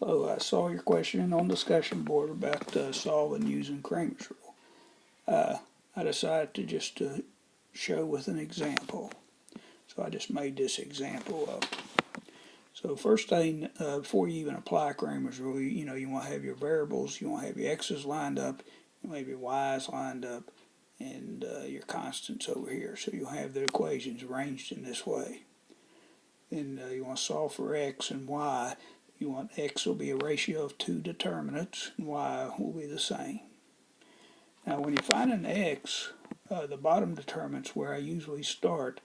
Oh, I saw your question on discussion board about solving using Cramer's rule. I decided to just show with an example. So I just made this example up. So first thing, before you even apply Cramer's rule, you want to have your variables, you want to have your x's lined up, you want to have your y's lined up, and your constants over here. So you'll have the equations arranged in this way. Then you want to solve for x and y. You want x will be a ratio of two determinants, and y will be the same. Now when you find an x, the bottom determinants where I usually start,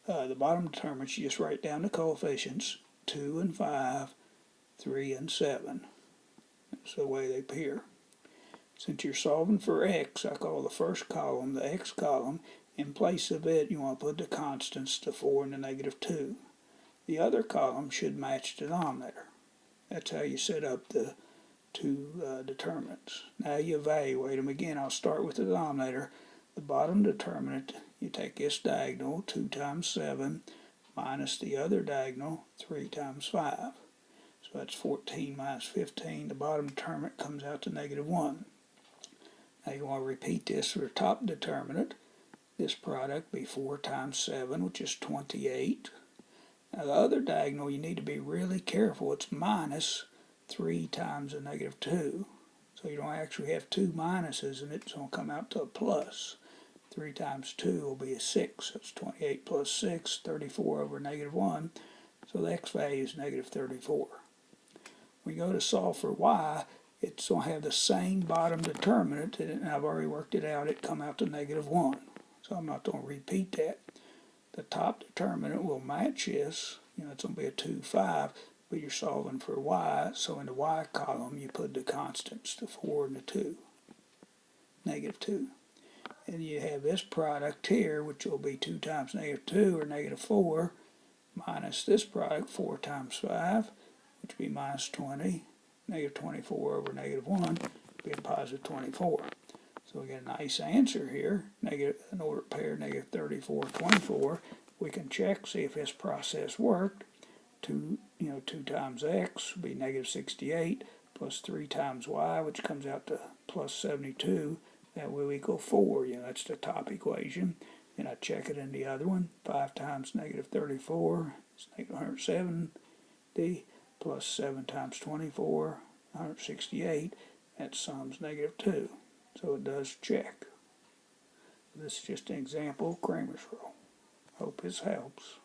the bottom determinants you just write down the coefficients, 2 and 5, 3 and 7. That's the way they appear. Since you're solving for x, I call the first column the x column. In place of it, you want to put the constants, the 4 and the negative 2. The other column should match the denominator. That's how you set up the two determinants. Now you evaluate them. Again, I'll start with the denominator. The bottom determinant, you take this diagonal, 2 times 7, minus the other diagonal, 3 times 5. So that's 14 minus 15. The bottom determinant comes out to negative 1. Now you want to repeat this for the top determinant. This product be 4 times 7, which is 28. Now the other diagonal, you need to be really careful. It's minus 3 times a negative 2. So you don't actually have two minuses, and it's going to come out to a plus. 3 times 2 will be a 6. That's 28 plus 6, 34 over negative 1. So the x value is negative 34. When you go to solve for y, it's going to have the same bottom determinant, and I've already worked it out. It come out to negative 1. So I'm not going to repeat that. The top determinant will match this. It's going to be a 2, 5, but you're solving for y. So in the y column, you put the constants, the 4 and the 2, negative 2. And you have this product here, which will be 2 times negative 2, or negative 4, minus this product, 4 times 5, which would be minus 20. Negative 24 over negative 1 would be a positive 24. So we get a nice answer here, an ordered pair, negative 34, 24. We can check, see if this process worked. 2 times x would be negative 68, plus 3 times y, which comes out to plus 72. That will equal 4. That's the top equation. Then I check it in the other one. 5 times negative 34 is negative 170, plus 7 times 24, 168. That sums negative 2. So it does check. This is just an example of Cramer's rule. Hope this helps.